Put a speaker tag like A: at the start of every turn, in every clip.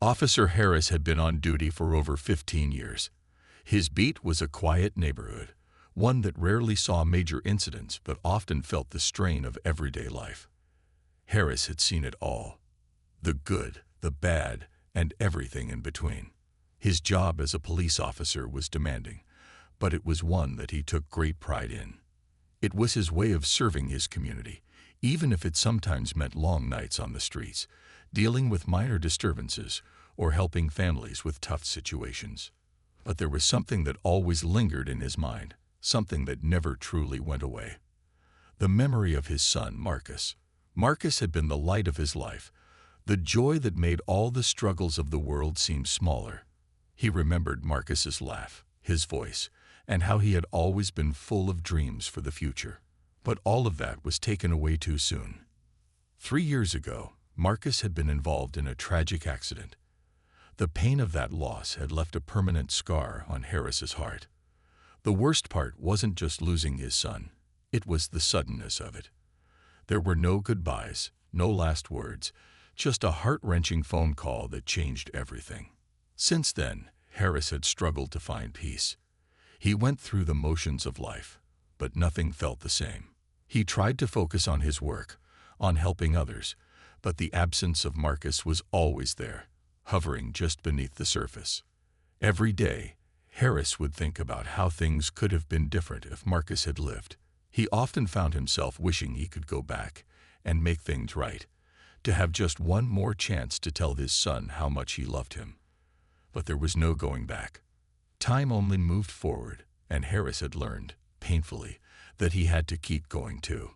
A: Officer Harris had been on duty for over 15 years. His beat was a quiet neighborhood, one that rarely saw major incidents but often felt the strain of everyday life. Harris had seen it all: the good, the bad, and everything in between. His job as a police officer was demanding, but it was one that he took great pride in. It was his way of serving his community, even if it sometimes meant long nights on the streets, dealing with minor disturbances or helping families with tough situations. But there was something that always lingered in his mind, something that never truly went away. The memory of his son, Marcus. Marcus had been the light of his life, the joy that made all the struggles of the world seem smaller. He remembered Marcus's laugh, his voice, and how he had always been full of dreams for the future. But all of that was taken away too soon. 3 years ago, Marcus had been involved in a tragic accident. The pain of that loss had left a permanent scar on Harris's heart. The worst part wasn't just losing his son, it was the suddenness of it. There were no goodbyes, no last words, just a heart-wrenching phone call that changed everything. Since then, Harris had struggled to find peace. He went through the motions of life, but nothing felt the same. He tried to focus on his work, on helping others, but the absence of Marcus was always there, hovering just beneath the surface. Every day, Harris would think about how things could have been different if Marcus had lived. He often found himself wishing he could go back and make things right, to have just one more chance to tell his son how much he loved him. But there was no going back. Time only moved forward, and Harris had learned, painfully, that he had to keep going too.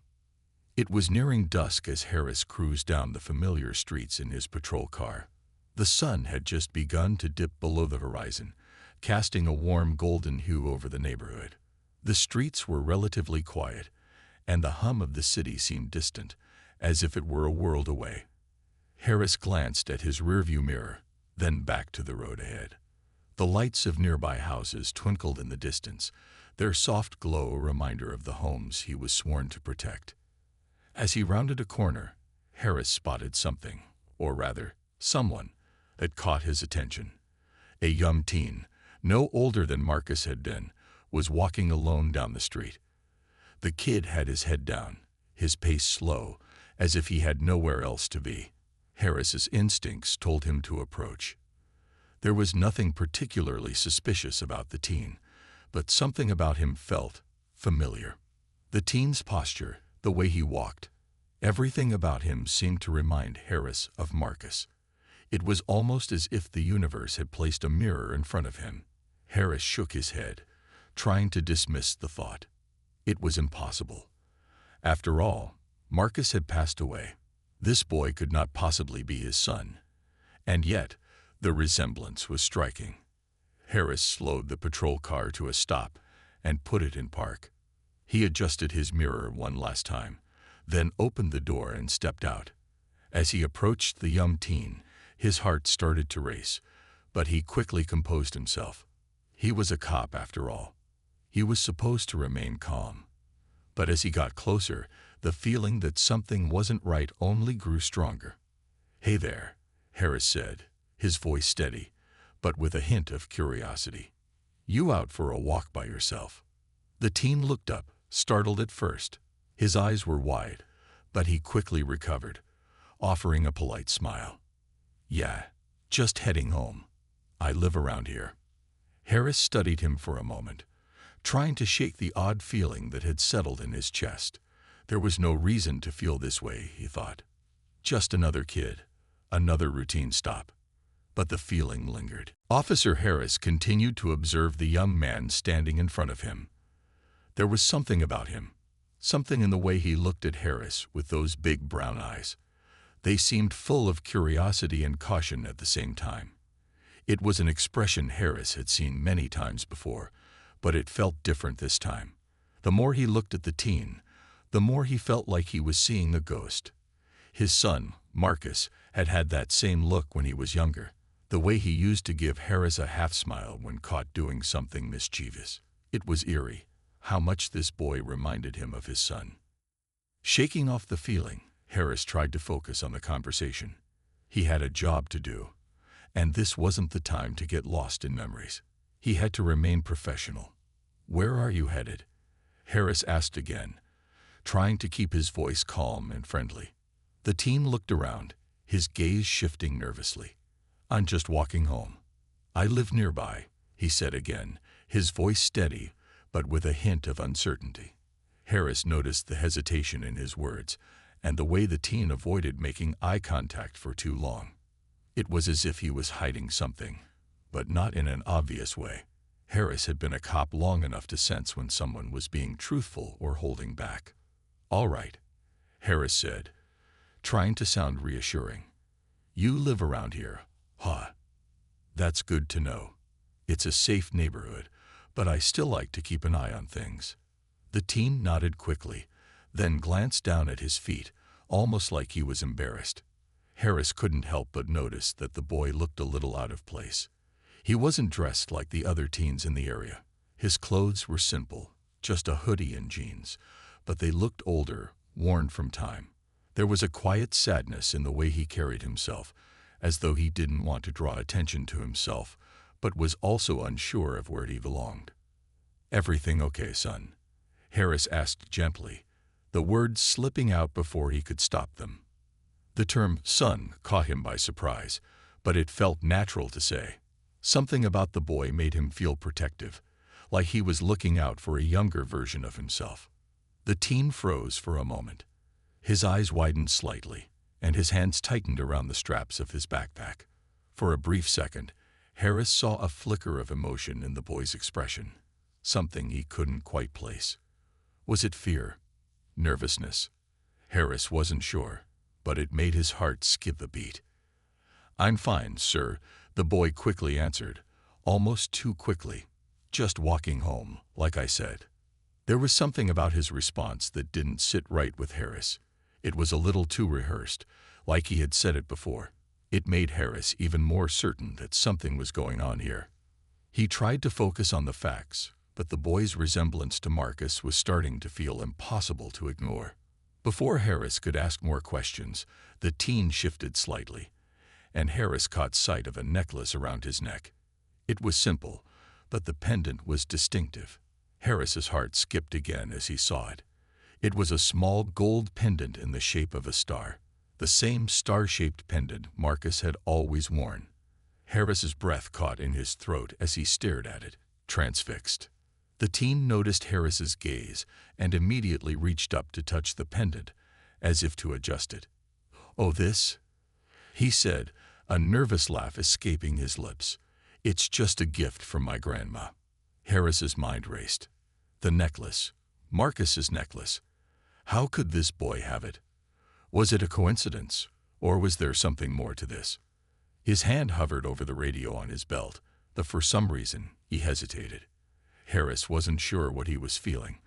A: It was nearing dusk as Harris cruised down the familiar streets in his patrol car. The sun had just begun to dip below the horizon, casting a warm golden hue over the neighborhood. The streets were relatively quiet, and the hum of the city seemed distant, as if it were a world away. Harris glanced at his rearview mirror, then back to the road ahead. The lights of nearby houses twinkled in the distance, their soft glow a reminder of the homes he was sworn to protect. As he rounded a corner, Harris spotted something, or rather, someone, that caught his attention. A young teen, no older than Marcus had been, was walking alone down the street. The kid had his head down, his pace slow, as if he had nowhere else to be. Harris's instincts told him to approach. There was nothing particularly suspicious about the teen, but something about him felt familiar. The teen's posture, the way he walked, everything about him seemed to remind Harris of Marcus. It was almost as if the universe had placed a mirror in front of him. Harris shook his head, trying to dismiss the thought. It was impossible. After all, Marcus had passed away. This boy could not possibly be his son. And yet, the resemblance was striking. Harris slowed the patrol car to a stop and put it in park. He adjusted his mirror one last time, then opened the door and stepped out. As he approached the young teen, his heart started to race, but he quickly composed himself. He was a cop after all. He was supposed to remain calm. But as he got closer, the feeling that something wasn't right only grew stronger. "Hey there," Harris said, his voice steady, but with a hint of curiosity. "You out for a walk by yourself?" The teen looked up, startled at first. His eyes were wide, but he quickly recovered, offering a polite smile. "Yeah, just heading home. I live around here." Harris studied him for a moment, trying to shake the odd feeling that had settled in his chest. There was no reason to feel this way, he thought. Just another kid, another routine stop. But the feeling lingered. Officer Harris continued to observe the young man standing in front of him. There was something about him, something in the way he looked at Harris with those big brown eyes. They seemed full of curiosity and caution at the same time. It was an expression Harris had seen many times before, but it felt different this time. The more he looked at the teen, the more he felt like he was seeing a ghost. His son, Marcus, had had that same look when he was younger, the way he used to give Harris a half-smile when caught doing something mischievous. It was eerie, how much this boy reminded him of his son. Shaking off the feeling, Harris tried to focus on the conversation. He had a job to do, And this wasn't the time to get lost in memories. He had to remain professional. "Where are you headed?" Harris asked again, trying to keep his voice calm and friendly. The teen looked around, his gaze shifting nervously. "I'm just walking home. I live nearby," he said again, his voice steady, but with a hint of uncertainty. Harris noticed the hesitation in his words, and the way the teen avoided making eye contact for too long. It was as if he was hiding something, but not in an obvious way. Harris had been a cop long enough to sense when someone was being truthful or holding back. "All right," Harris said, trying to sound reassuring. "You live around here, huh? That's good to know. It's a safe neighborhood, but I still like to keep an eye on things." The teen nodded quickly, then glanced down at his feet, almost like he was embarrassed. Harris couldn't help but notice that the boy looked a little out of place. He wasn't dressed like the other teens in the area. His clothes were simple, just a hoodie and jeans, but they looked older, worn from time. There was a quiet sadness in the way he carried himself, as though he didn't want to draw attention to himself, but was also unsure of where he belonged. "Everything okay, son?" Harris asked gently, the words slipping out before he could stop them. The term "son" caught him by surprise, but it felt natural to say. Something about the boy made him feel protective, like he was looking out for a younger version of himself. The teen froze for a moment. His eyes widened slightly, and his hands tightened around the straps of his backpack. For a brief second, Harris saw a flicker of emotion in the boy's expression, something he couldn't quite place. Was it fear? Nervousness? Harris wasn't sure, but it made his heart skip a beat. "I'm fine, sir," the boy quickly answered, almost too quickly. "Just walking home, like I said." There was something about his response that didn't sit right with Harris. It was a little too rehearsed, like he had said it before. It made Harris even more certain that something was going on here. He tried to focus on the facts, but the boy's resemblance to Marcus was starting to feel impossible to ignore. Before Harris could ask more questions, the teen shifted slightly, and Harris caught sight of a necklace around his neck. It was simple, but the pendant was distinctive. Harris's heart skipped again as he saw it. It was a small gold pendant in the shape of a star, the same star-shaped pendant Marcus had always worn. Harris's breath caught in his throat as he stared at it, transfixed. The teen noticed Harris's gaze and immediately reached up to touch the pendant, as if to adjust it. "Oh, this?" he said, a nervous laugh escaping his lips. "It's just a gift from my grandma." Harris's mind raced. The necklace. Marcus's necklace. How could this boy have it? Was it a coincidence, or was there something more to this? His hand hovered over the radio on his belt, but for some reason he hesitated. Harris wasn't sure what he was feeling,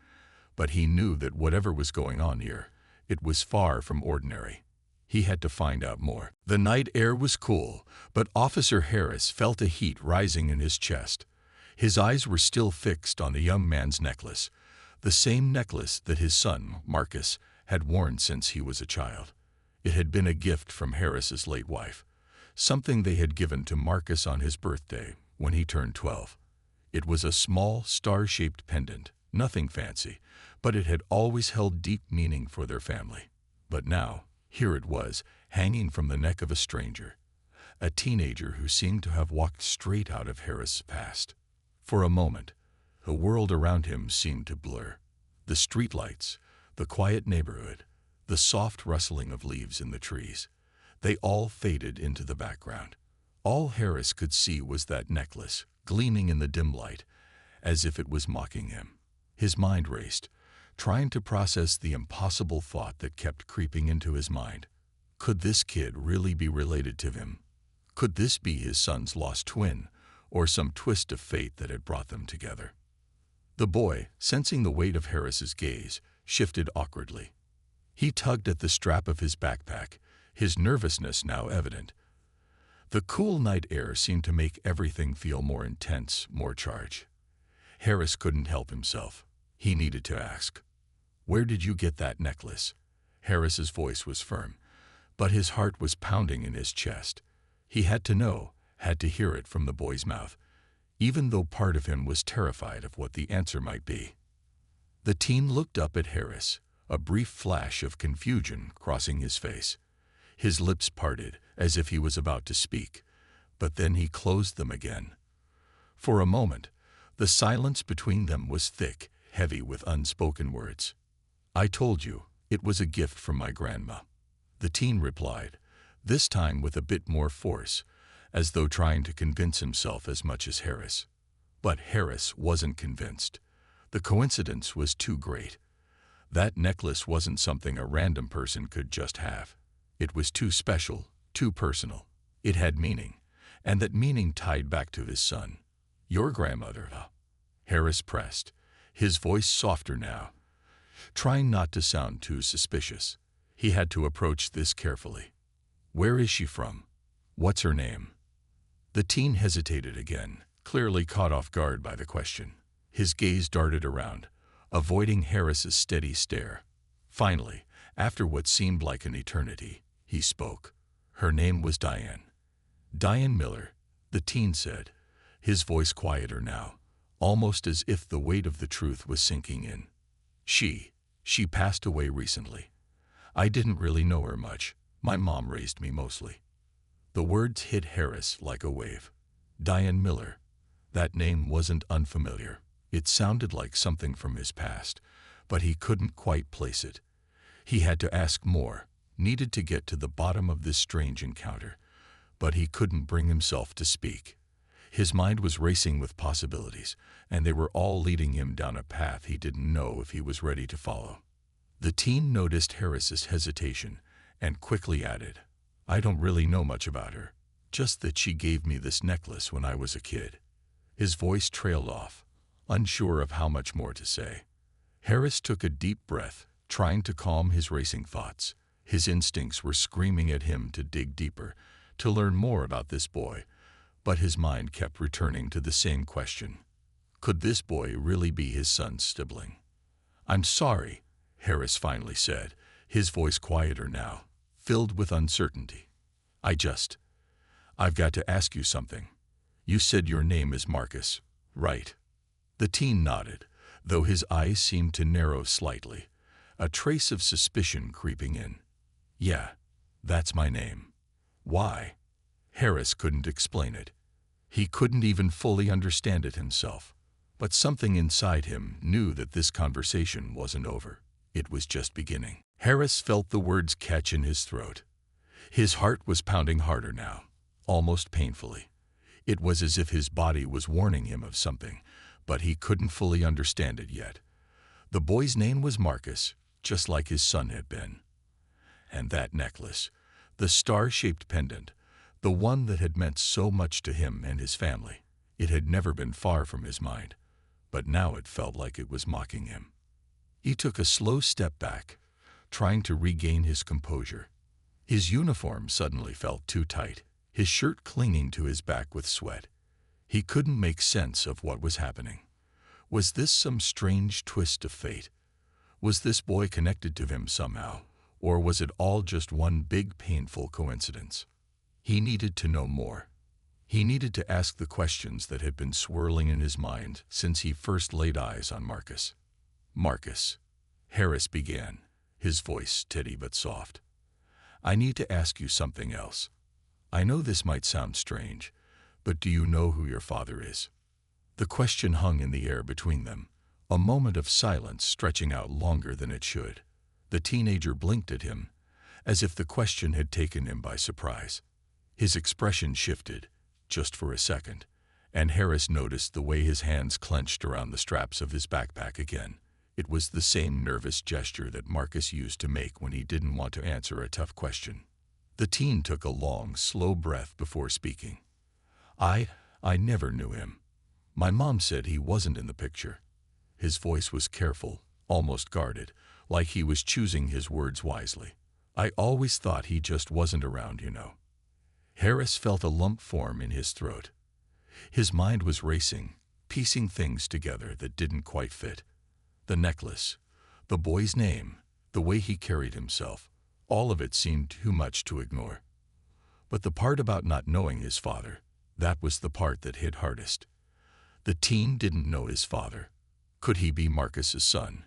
A: but he knew that whatever was going on here, it was far from ordinary. He had to find out more. The night air was cool, but Officer Harris felt a heat rising in his chest. His eyes were still fixed on the young man's necklace, the same necklace that his son, Marcus, had worn since he was a child. It had been a gift from Harris's late wife, something they had given to Marcus on his birthday when he turned 12. It was a small, star-shaped pendant, nothing fancy, but it had always held deep meaning for their family. But now, here it was, hanging from the neck of a stranger, a teenager who seemed to have walked straight out of Harris' past. For a moment, the world around him seemed to blur. The streetlights, the quiet neighborhood, the soft rustling of leaves in the trees, they all faded into the background. All Harris could see was that necklace, gleaming in the dim light, as if it was mocking him. His mind raced, trying to process the impossible thought that kept creeping into his mind. Could this kid really be related to him? Could this be his son's lost twin, or some twist of fate that had brought them together? The boy, sensing the weight of Harris's gaze, shifted awkwardly. He tugged at the strap of his backpack, his nervousness now evident. The cool night air seemed to make everything feel more intense, more charged. Harris couldn't help himself. He needed to ask, "Where did you get that necklace?" Harris's voice was firm, but his heart was pounding in his chest. He had to know, had to hear it from the boy's mouth, even though part of him was terrified of what the answer might be. The teen looked up at Harris, a brief flash of confusion crossing his face. His lips parted as if he was about to speak, but then he closed them again. For a moment, the silence between them was thick, heavy with unspoken words. "I told you, it was a gift from my grandma," the teen replied, this time with a bit more force, as though trying to convince himself as much as Harris. But Harris wasn't convinced. The coincidence was too great. That necklace wasn't something a random person could just have. It was too special, too personal. It had meaning, and that meaning tied back to his son. "Your grandmother," Harris pressed, his voice softer now, trying not to sound too suspicious. He had to approach this carefully. "Where is she from? What's her name?" The teen hesitated again, clearly caught off guard by the question. His gaze darted around, avoiding Harris's steady stare. Finally, after what seemed like an eternity, he spoke. "Her name was Diane." "Diane Miller," the teen said, his voice quieter now, almost as if the weight of the truth was sinking in. She passed away recently. I didn't really know her much. My mom raised me mostly." The words hit Harris like a wave. Diane Miller. That name wasn't unfamiliar. It sounded like something from his past, but he couldn't quite place it. He had to ask more, needed to get to the bottom of this strange encounter, but he couldn't bring himself to speak. His mind was racing with possibilities, and they were all leading him down a path he didn't know if he was ready to follow. The teen noticed Harris's hesitation and quickly added, "I don't really know much about her, just that she gave me this necklace when I was a kid." His voice trailed off, unsure of how much more to say. Harris took a deep breath, trying to calm his racing thoughts. His instincts were screaming at him to dig deeper, to learn more about this boy, but his mind kept returning to the same question. Could this boy really be his son's sibling? "I'm sorry," Harris finally said, his voice quieter now, filled with uncertainty. I've got to ask you something. You said your name is Marcus, right?" The teen nodded, though his eyes seemed to narrow slightly, a trace of suspicion creeping in. "Yeah, that's my name." "Why?" Harris couldn't explain it. He couldn't even fully understand it himself. But something inside him knew that this conversation wasn't over. It was just beginning. Harris felt the words catch in his throat. His heart was pounding harder now, almost painfully. It was as if his body was warning him of something, but he couldn't fully understand it yet. The boy's name was Marcus, just like his son had been. And that necklace, the star-shaped pendant, the one that had meant so much to him and his family, it had never been far from his mind, but now it felt like it was mocking him. He took a slow step back, trying to regain his composure. His uniform suddenly felt too tight, his shirt clinging to his back with sweat. He couldn't make sense of what was happening. Was this some strange twist of fate? Was this boy connected to him somehow, or was it all just one big painful coincidence? He needed to know more. He needed to ask the questions that had been swirling in his mind since he first laid eyes on Marcus. "Marcus," Harris began, his voice steady but soft. "I need to ask you something else. I know this might sound strange, but do you know who your father is?" The question hung in the air between them, a moment of silence stretching out longer than it should. The teenager blinked at him, as if the question had taken him by surprise. His expression shifted, just for a second, and Harris noticed the way his hands clenched around the straps of his backpack again. It was the same nervous gesture that Marcus used to make when he didn't want to answer a tough question. The teen took a long, slow breath before speaking. I never knew him. My mom said he wasn't in the picture." His voice was careful, almost guarded, like he was choosing his words wisely. "I always thought he just wasn't around, you know." Harris felt a lump form in his throat. His mind was racing, piecing things together that didn't quite fit. The necklace, the boy's name, the way he carried himself, all of it seemed too much to ignore. But the part about not knowing his father, That was the part that hit hardest. The teen didn't know his father. Could he be Marcus's son?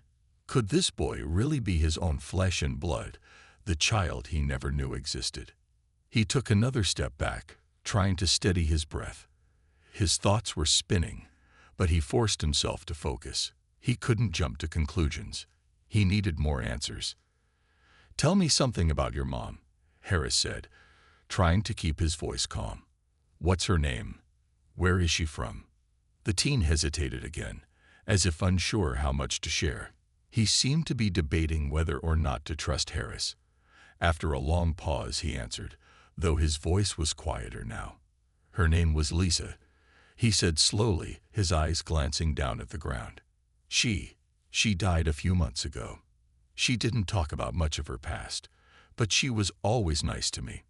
A: Could this boy really be his own flesh and blood, the child he never knew existed? He took another step back, trying to steady his breath. His thoughts were spinning, but he forced himself to focus. He couldn't jump to conclusions. He needed more answers. "Tell me something about your mom," Harris said, trying to keep his voice calm. "What's her name? Where is she from?" The teen hesitated again, as if unsure how much to share. He seemed to be debating whether or not to trust Harris. After a long pause, he answered, though his voice was quieter now. "Her name was Lisa," he said slowly, his eyes glancing down at the ground. She died a few months ago. She didn't talk about much of her past, but she was always nice to me.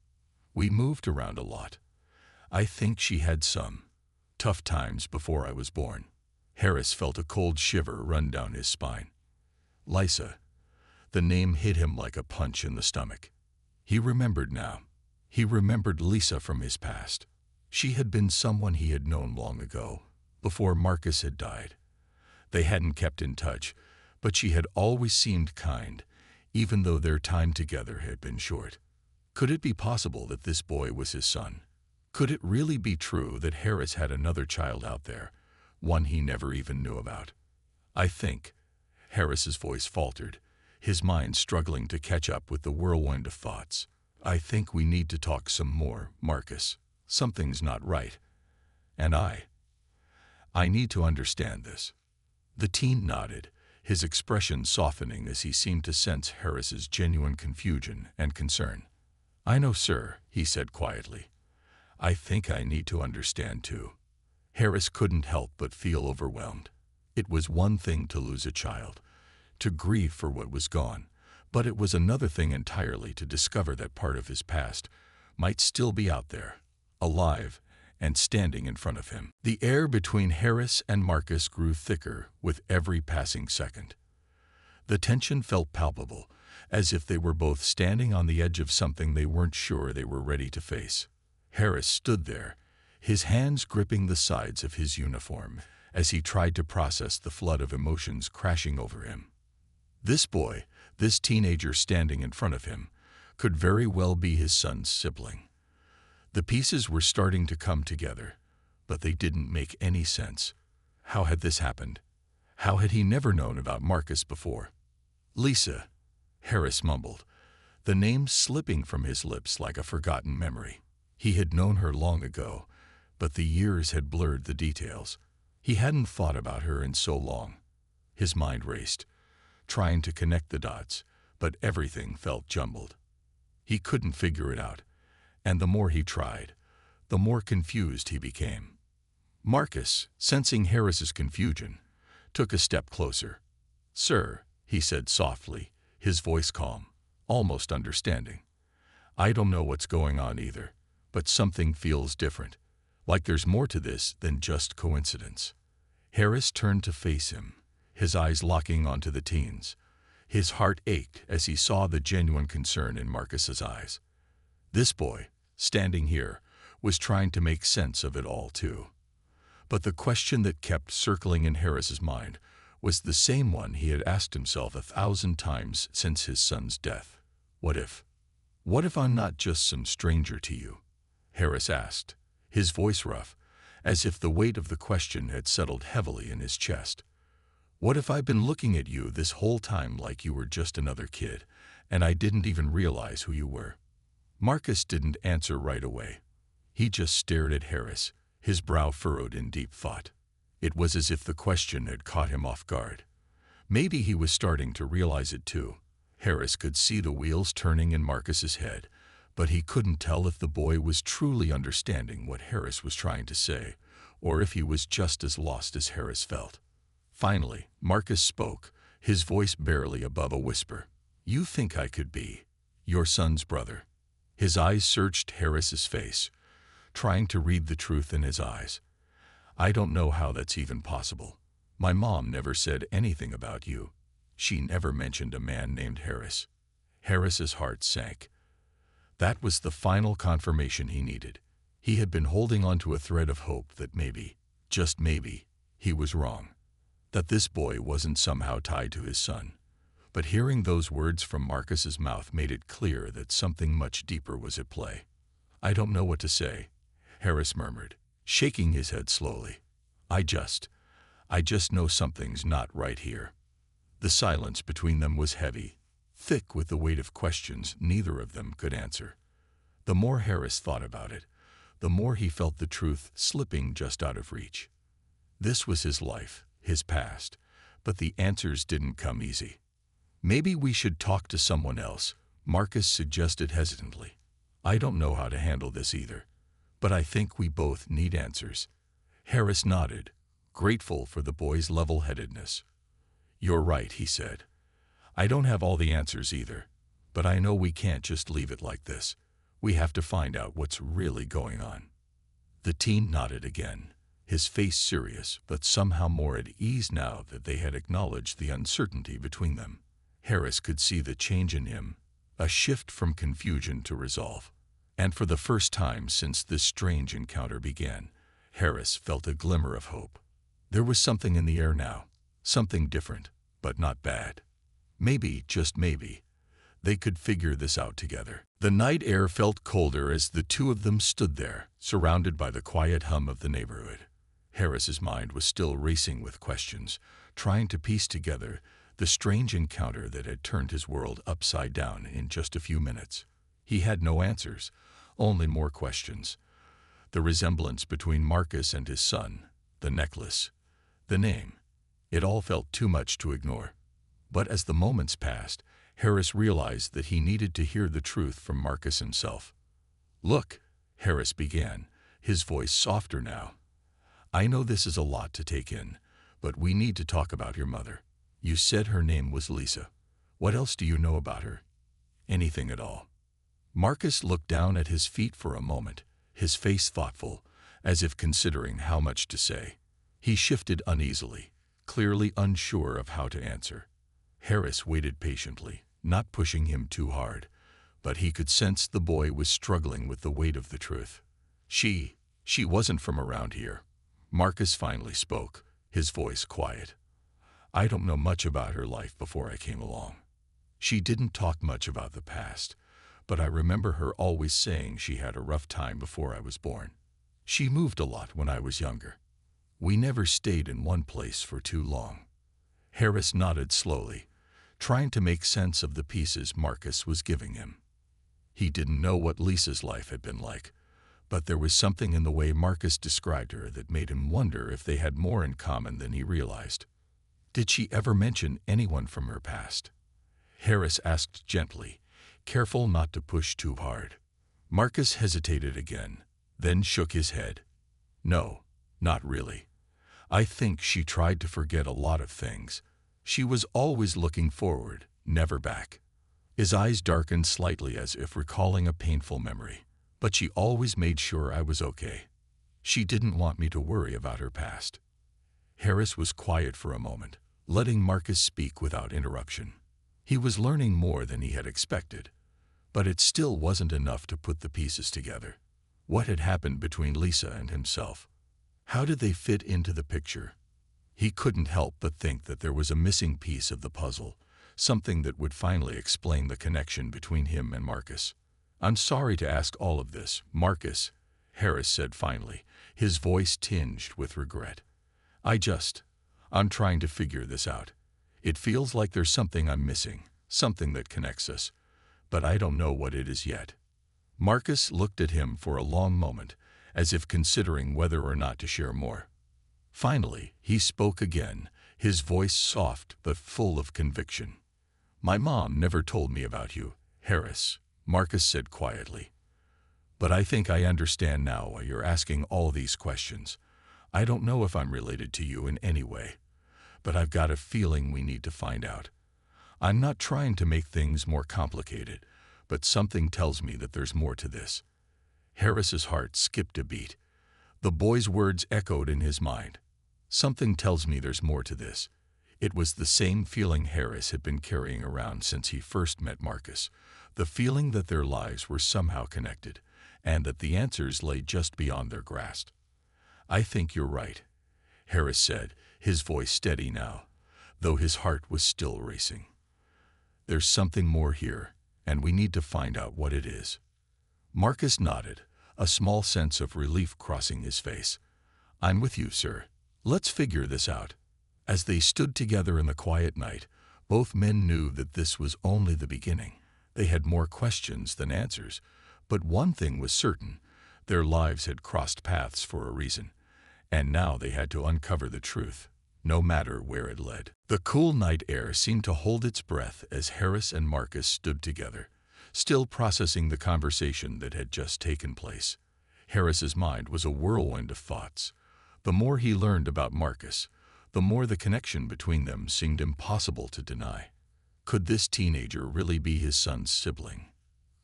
A: We moved around a lot. I think she had some tough times before I was born." Harris felt a cold shiver run down his spine. Lisa. The name hit him like a punch in the stomach. He remembered now. He remembered Lisa from his past. She had been someone he had known long ago, before Marcus had died. They hadn't kept in touch, but she had always seemed kind, even though their time together had been short. Could it be possible that this boy was his son? Could it really be true that Harris had another child out there, one he never even knew about? "I think," Harris's voice faltered, his mind struggling to catch up with the whirlwind of thoughts. "I think we need to talk some more, Marcus. Something's not right. And I need to understand this." The teen nodded, his expression softening as he seemed to sense Harris's genuine confusion and concern. "I know, sir," he said quietly. "I think I need to understand too." Harris couldn't help but feel overwhelmed. It was one thing to lose a child, to grieve for what was gone, but it was another thing entirely to discover that part of his past might still be out there, alive and standing in front of him. The air between Harris and Marcus grew thicker with every passing second. The tension felt palpable, as if they were both standing on the edge of something they weren't sure they were ready to face. Harris stood there, his hands gripping the sides of his uniform, as he tried to process the flood of emotions crashing over him. This boy, this teenager standing in front of him, could very well be his son's sibling. The pieces were starting to come together, but they didn't make any sense. How had this happened? How had he never known about Marcus before? "Lisa," Harris mumbled, the name slipping from his lips like a forgotten memory. He had known her long ago, but the years had blurred the details. He hadn't thought about her in so long. His mind raced, trying to connect the dots, but everything felt jumbled. He couldn't figure it out, and the more he tried, the more confused he became. Marcus, sensing Harris's confusion, took a step closer. "Sir," he said softly, his voice calm, almost understanding. "I don't know what's going on either, but something feels different, like there's more to this than just coincidence." Harris turned to face him, his eyes locking onto the teen's. His heart ached as he saw the genuine concern in Marcus's eyes. This boy, standing here, was trying to make sense of it all too. But the question that kept circling in Harris's mind was the same one he had asked himself 1,000 times since his son's death. What if I'm not just some stranger to you?" Harris asked, his voice rough, as if the weight of the question had settled heavily in his chest. "What if I've been looking at you this whole time like you were just another kid, and I didn't even realize who you were?" Marcus didn't answer right away. He just stared at Harris, his brow furrowed in deep thought. It was as if the question had caught him off guard. Maybe he was starting to realize it too. Harris could see the wheels turning in Marcus's head, but he couldn't tell if the boy was truly understanding what Harris was trying to say, or if he was just as lost as Harris felt. Finally, Marcus spoke, his voice barely above a whisper. "You think I could be your son's brother?" His eyes searched Harris's face, trying to read the truth in his eyes. "I don't know how that's even possible. My mom never said anything about you. She never mentioned a man named Harris." Harris's heart sank. That was the final confirmation he needed. He had been holding on to a thread of hope that maybe, just maybe, he was wrong, that this boy wasn't somehow tied to his son. But hearing those words from Marcus's mouth made it clear that something much deeper was at play. "I don't know what to say," Harris murmured, shaking his head slowly. I just know something's not right here." The silence between them was heavy, thick with the weight of questions neither of them could answer. The more Harris thought about it, the more he felt the truth slipping just out of reach. This was his life, his past, but the answers didn't come easy. "Maybe we should talk to someone else," Marcus suggested hesitantly. "I don't know how to handle this either, but I think we both need answers." Harris nodded, grateful for the boy's level-headedness. "You're right," he said. "I don't have all the answers either, but I know we can't just leave it like this. We have to find out what's really going on." The teen nodded again, his face serious but somehow more at ease now that they had acknowledged the uncertainty between them. Harris could see the change in him, a shift from confusion to resolve. And for the first time since this strange encounter began, Harris felt a glimmer of hope. There was something in the air now, something different, but not bad. Maybe, just maybe, they could figure this out together. The night air felt colder as the two of them stood there, surrounded by the quiet hum of the neighborhood. Harris's mind was still racing with questions, trying to piece together the strange encounter that had turned his world upside down in just a few minutes. He had no answers, only more questions. The resemblance between Marcus and his son, the necklace, the name, it all felt too much to ignore. But as the moments passed, Harris realized that he needed to hear the truth from Marcus himself. "Look," Harris began, his voice softer now. "I know this is a lot to take in, but we need to talk about your mother. You said her name was Lisa. What else do you know about her? Anything at all?" Marcus looked down at his feet for a moment, his face thoughtful, as if considering how much to say. He shifted uneasily, clearly unsure of how to answer. Harris waited patiently, not pushing him too hard, but he could sense the boy was struggling with the weight of the truth. She wasn't from around here." Marcus finally spoke, his voice quiet. "I don't know much about her life before I came along. She didn't talk much about the past, but I remember her always saying she had a rough time before I was born. She moved a lot when I was younger. We never stayed in one place for too long." Harris nodded slowly, trying to make sense of the pieces Marcus was giving him. He didn't know what Lisa's life had been like, but there was something in the way Marcus described her that made him wonder if they had more in common than he realized. "Did she ever mention anyone from her past?" Harris asked gently, careful not to push too hard. Marcus hesitated again, then shook his head. "No, not really. I think she tried to forget a lot of things. She was always looking forward, never back." His eyes darkened slightly as if recalling a painful memory. "But she always made sure I was okay. She didn't want me to worry about her past." Harris was quiet for a moment, letting Marcus speak without interruption. He was learning more than he had expected, but it still wasn't enough to put the pieces together. What had happened between Lisa and himself? How did they fit into the picture? He couldn't help but think that there was a missing piece of the puzzle, something that would finally explain the connection between him and Marcus. "I'm sorry to ask all of this, Marcus," Harris said finally, his voice tinged with regret. I'm trying to figure this out. It feels like there's something I'm missing, something that connects us, but I don't know what it is yet." Marcus looked at him for a long moment, as if considering whether or not to share more. Finally, he spoke again, his voice soft but full of conviction. "My mom never told me about you, Harris," Marcus said quietly. "But I think I understand now why you're asking all these questions. I don't know if I'm related to you in any way, but I've got a feeling we need to find out. I'm not trying to make things more complicated, but something tells me that there's more to this." Harris's heart skipped a beat. The boy's words echoed in his mind. "Something tells me there's more to this." It was the same feeling Harris had been carrying around since he first met Marcus, the feeling that their lives were somehow connected, and that the answers lay just beyond their grasp. "I think you're right," Harris said, his voice steady now, though his heart was still racing. "There's something more here, and we need to find out what it is." Marcus nodded, a small sense of relief crossing his face. "I'm with you, sir. Let's figure this out." As they stood together in the quiet night, both men knew that this was only the beginning. They had more questions than answers, but one thing was certain: their lives had crossed paths for a reason, and now they had to uncover the truth, no matter where it led. The cool night air seemed to hold its breath as Harris and Marcus stood together, still processing the conversation that had just taken place. Harris's mind was a whirlwind of thoughts. The more he learned about Marcus, the more the connection between them seemed impossible to deny. Could this teenager really be his son's sibling?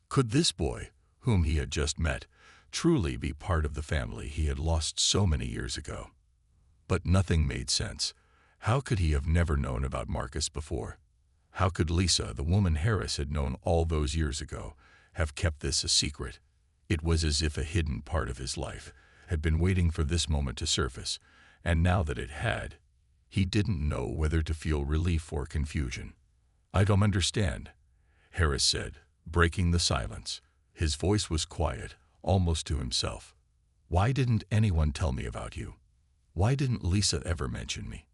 A: Could this boy, whom he had just met, truly be part of the family he had lost so many years ago? But nothing made sense. How could he have never known about Marcus before? How could Lisa, the woman Harris had known all those years ago, have kept this a secret? It was as if a hidden part of his life had been waiting for this moment to surface, and now that it had, he didn't know whether to feel relief or confusion. "I don't understand," Harris said, breaking the silence. His voice was quiet, almost to himself. "Why didn't anyone tell me about you? Why didn't Lisa ever mention me?"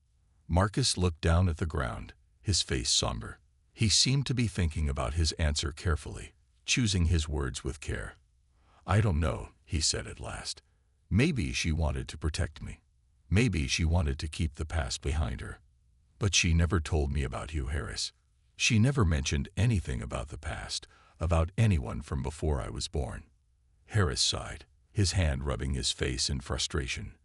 A: Marcus looked down at the ground, his face somber. He seemed to be thinking about his answer carefully, choosing his words with care. "I don't know," he said at last. "Maybe she wanted to protect me. Maybe she wanted to keep the past behind her. But she never told me about you, Harris. She never mentioned anything about the past, about anyone from before I was born." Harris sighed, his hand rubbing his face in frustration.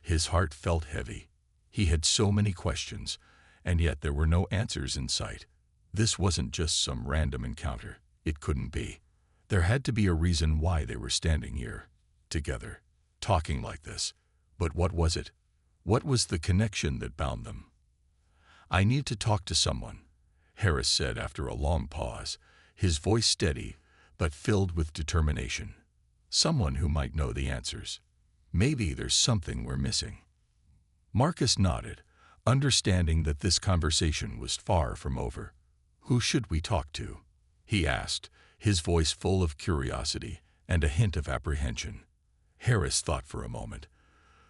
A: His heart felt heavy. He had so many questions, and yet there were no answers in sight. This wasn't just some random encounter. It couldn't be. There had to be a reason why they were standing here, together, talking like this. But what was it? What was the connection that bound them? "I need to talk to someone," Harris said after a long pause, his voice steady but filled with determination. "Someone who might know the answers. Maybe there's something we're missing." Marcus nodded, understanding that this conversation was far from over. "Who should we talk to?" he asked, his voice full of curiosity and a hint of apprehension. Harris thought for a moment.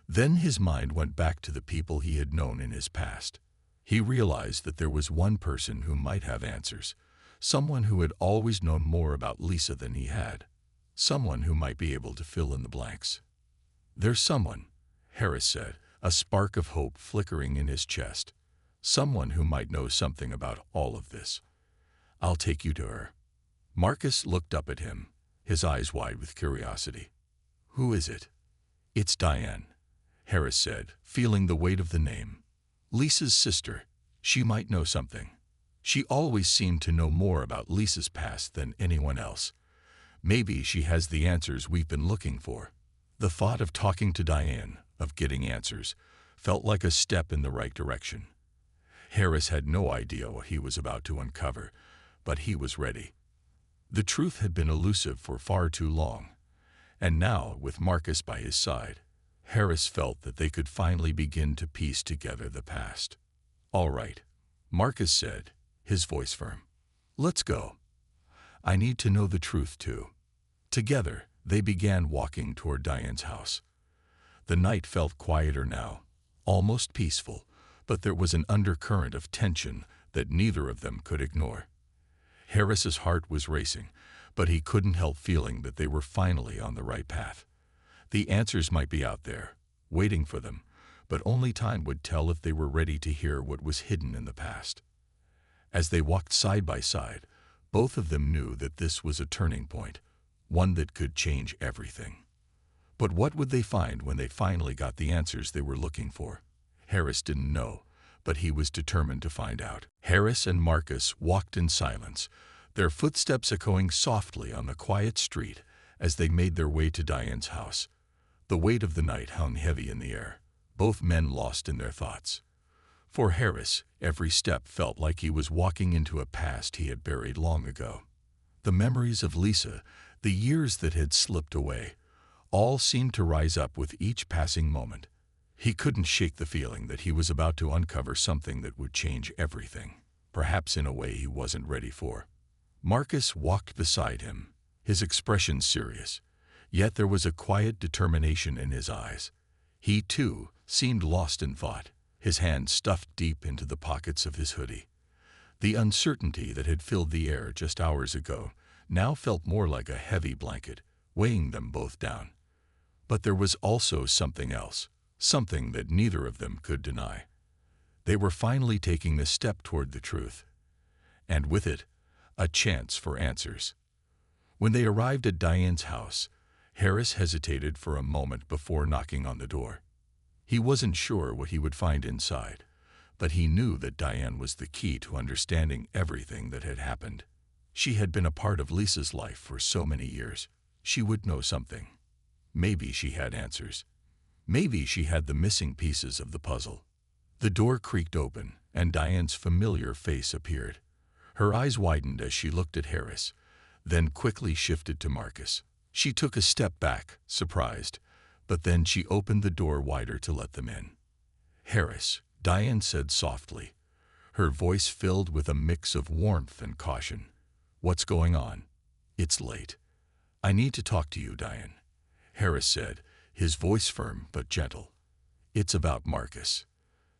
A: Then his mind went back to the people he had known in his past. He realized that there was one person who might have answers, someone who had always known more about Lisa than he had, someone who might be able to fill in the blanks. "There's someone," Harris said, a spark of hope flickering in his chest. "Someone who might know something about all of this. I'll take you to her." Marcus looked up at him, his eyes wide with curiosity. "Who is it?" "It's Diane," Harris said, feeling the weight of the name. "Lisa's sister. She might know something. She always seemed to know more about Lisa's past than anyone else. Maybe she has the answers we've been looking for." The thought of talking to Diane, of getting answers, felt like a step in the right direction. Harris had no idea what he was about to uncover, but he was ready. The truth had been elusive for far too long, and now, with Marcus by his side, Harris felt that they could finally begin to piece together the past. "All right," Marcus said, his voice firm. "Let's go. I need to know the truth too." Together, they began walking toward Diane's house. The night felt quieter now, almost peaceful, but there was an undercurrent of tension that neither of them could ignore. Harris's heart was racing, but he couldn't help feeling that they were finally on the right path. The answers might be out there, waiting for them, but only time would tell if they were ready to hear what was hidden in the past. As they walked side by side, both of them knew that this was a turning point, one that could change everything. But what would they find when they finally got the answers they were looking for? Harris didn't know, but he was determined to find out. Harris and Marcus walked in silence, their footsteps echoing softly on the quiet street as they made their way to Diane's house. The weight of the night hung heavy in the air, both men lost in their thoughts. For Harris, every step felt like he was walking into a past he had buried long ago. The memories of Lisa, The years that had slipped away all seemed to rise up with each passing moment. He couldn't shake the feeling that he was about to uncover something that would change everything, perhaps in a way he wasn't ready for. Marcus walked beside him, his expression serious, yet there was a quiet determination in his eyes. He, too, seemed lost in thought, his hands stuffed deep into the pockets of his hoodie. The uncertainty that had filled the air just hours ago now felt more like a heavy blanket, weighing them both down. But there was also something else, something that neither of them could deny. They were finally taking the step toward the truth, and with it, a chance for answers. When they arrived at Diane's house, Harris hesitated for a moment before knocking on the door. He wasn't sure what he would find inside, but he knew that Diane was the key to understanding everything that had happened. She had been a part of Lisa's life for so many years. She would know something. Maybe she had answers. Maybe she had the missing pieces of the puzzle. The door creaked open, and Diane's familiar face appeared. Her eyes widened as she looked at Harris, then quickly shifted to Marcus. She took a step back, surprised, but then she opened the door wider to let them in. "Harris," Diane said softly, her voice filled with a mix of warmth and caution. "What's going on?" "It's late. I need to talk to you, Diane," Harris said, his voice firm but gentle. "It's about Marcus."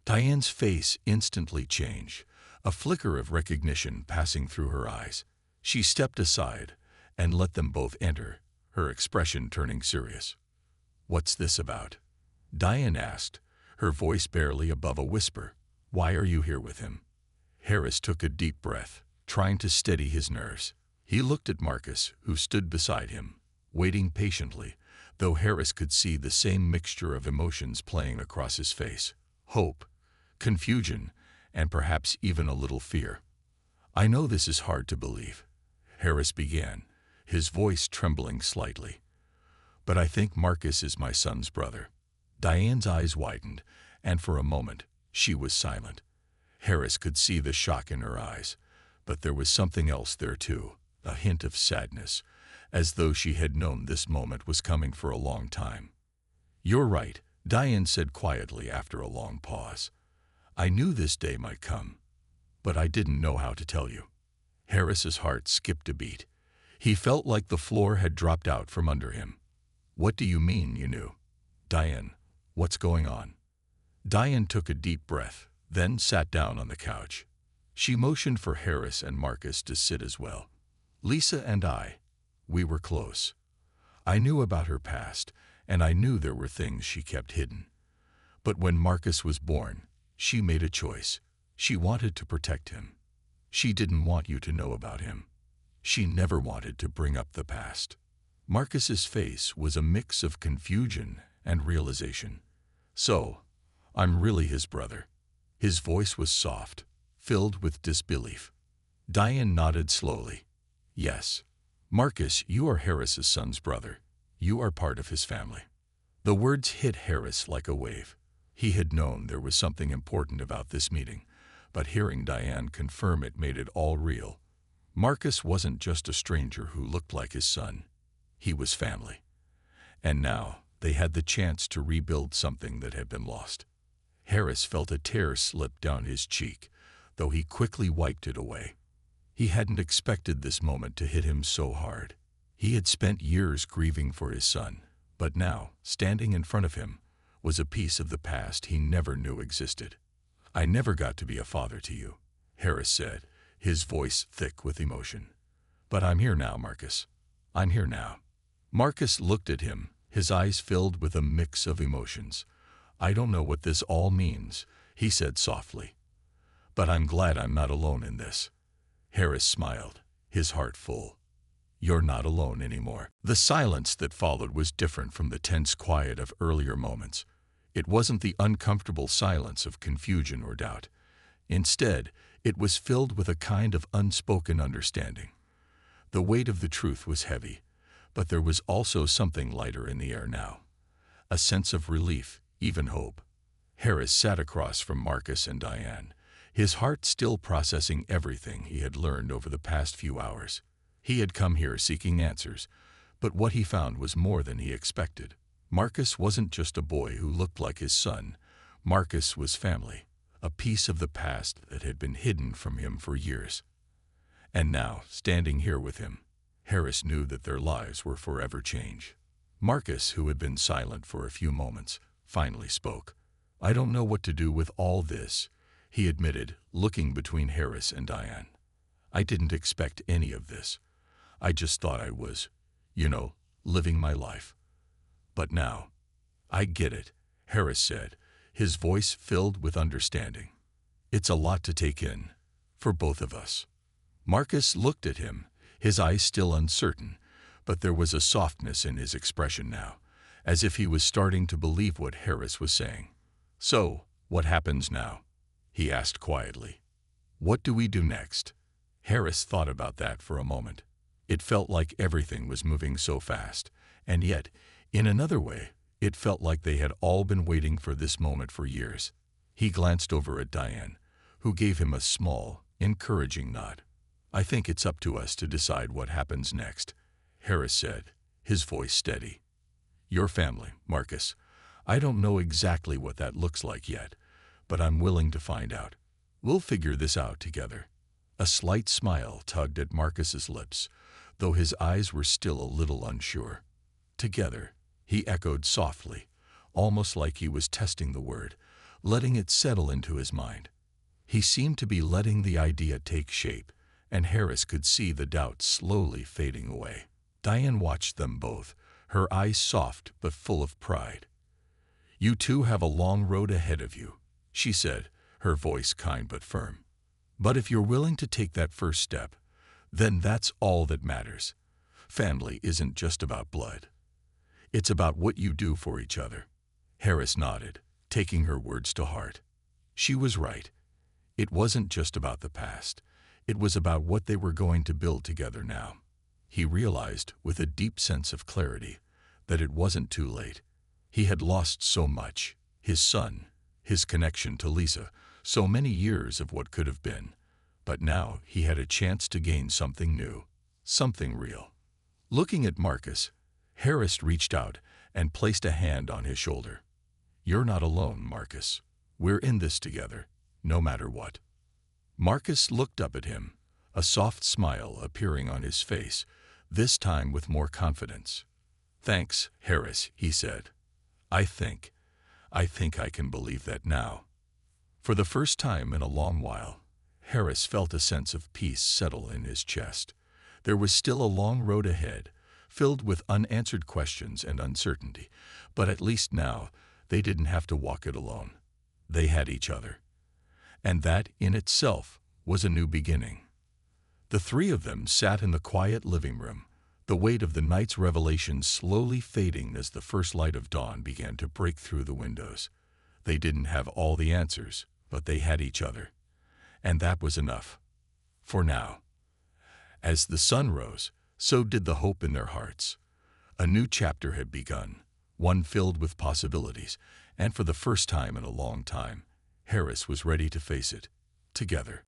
A: Diane's face instantly changed, a flicker of recognition passing through her eyes. She stepped aside and let them both enter, her expression turning serious. "What's this about?" Diane asked, her voice barely above a whisper. "Why are you here with him?" Harris took a deep breath, trying to steady his nerves. He looked at Marcus, who stood beside him, waiting patiently, though Harris could see the same mixture of emotions playing across his face: hope, confusion, and perhaps even a little fear. "I know this is hard to believe," Harris began, his voice trembling slightly, "but I think Marcus is my son's brother." Diane's eyes widened, and for a moment, she was silent. Harris could see the shock in her eyes, but there was something else there too, a hint of sadness, as though she had known this moment was coming for a long time. "You're right," Diane said quietly after a long pause. "I knew this day might come, but I didn't know how to tell you." Harris's heart skipped a beat. He felt like the floor had dropped out from under him. "What do you mean you knew?" "Diane, what's going on?" Diane took a deep breath, then sat down on the couch. She motioned for Harris and Marcus to sit as well. "Lisa and we were close. I knew about her past, and I knew there were things she kept hidden. But when Marcus was born, she made a choice. She wanted to protect him. She didn't want you to know about him. She never wanted to bring up the past." Marcus's face was a mix of confusion and realization. "So, I'm really his brother." His voice was soft, filled with disbelief. Diane nodded slowly. "Yes. Marcus, you are Harris's son's brother. You are part of his family." The words hit Harris like a wave. He had known there was something important about this meeting, but hearing Diane confirm it made it all real. Marcus wasn't just a stranger who looked like his son. He was family. And now they had the chance to rebuild something that had been lost. Harris felt a tear slip down his cheek, though he quickly wiped it away. He hadn't expected this moment to hit him so hard. He had spent years grieving for his son, but now, standing in front of him, was a piece of the past he never knew existed. "I never got to be a father to you," Harris said, his voice thick with emotion. "But I'm here now, Marcus. I'm here now." Marcus looked at him, his eyes filled with a mix of emotions. "I don't know what this all means," he said softly. "But I'm glad I'm not alone in this." Harris smiled, his heart full. "You're not alone anymore." The silence that followed was different from the tense quiet of earlier moments. It wasn't the uncomfortable silence of confusion or doubt. Instead, it was filled with a kind of unspoken understanding. The weight of the truth was heavy, but there was also something lighter in the air now. A sense of relief, even hope. Harris sat across from Marcus and Diane, his heart still processing everything he had learned over the past few hours. He had come here seeking answers, But what he found was more than he expected. Marcus wasn't just a boy who looked like his son. Marcus was family, a piece of the past that had been hidden from him for years. And now, standing here with him, Harris knew that their lives were forever changed. Marcus, who had been silent for a few moments, finally spoke. "I don't know what to do with all this," he admitted, looking between Harris and Diane. "I didn't expect any of this. I just thought I was, living my life. But now, I get it," Harris said, his voice filled with understanding. "It's a lot to take in, for both of us." Marcus looked at him, his eyes still uncertain, but there was a softness in his expression now, as if he was starting to believe what Harris was saying. "So, what happens now?" he asked quietly. "What do we do next?" Harris thought about that for a moment. It felt like everything was moving so fast, and yet, in another way, it felt like they had all been waiting for this moment for years. He glanced over at Diane, who gave him a small, encouraging nod. "I think it's up to us to decide what happens next," Harris said, his voice steady. "Your family, Marcus. I don't know exactly what that looks like yet, but I'm willing to find out. We'll figure this out together." A slight smile tugged at Marcus's lips, though his eyes were still a little unsure. "Together," he echoed softly, almost like he was testing the word, letting it settle into his mind. He seemed to be letting the idea take shape, and Harris could see the doubt slowly fading away. Diane watched them both, her eyes soft but full of pride. "You two have a long road ahead of you," she said, her voice kind but firm. "But if you're willing to take that first step, then that's all that matters. Family isn't just about blood. It's about what you do for each other." Harris nodded, taking her words to heart. She was right. It wasn't just about the past. It was about what they were going to build together now. He realized, with a deep sense of clarity, that it wasn't too late. He had lost so much: his son, his connection to Lisa, so many years of what could have been. But now he had a chance to gain something new, something real. Looking at Marcus, Harris reached out and placed a hand on his shoulder. "You're not alone, Marcus. We're in this together, no matter what." Marcus looked up at him, a soft smile appearing on his face, this time with more confidence. "Thanks, Harris," he said. I think I can believe that now." For the first time in a long while, Harris felt a sense of peace settle in his chest. There was still a long road ahead, filled with unanswered questions and uncertainty, but at least now they didn't have to walk it alone. They had each other. And that, in itself, was a new beginning. The three of them sat in the quiet living room, the weight of the night's revelation slowly fading as the first light of dawn began to break through the windows. They didn't have all the answers, but they had each other. And that was enough. For now. As the sun rose, so did the hope in their hearts. A new chapter had begun, one filled with possibilities, and for the first time in a long time, Harris was ready to face it, together.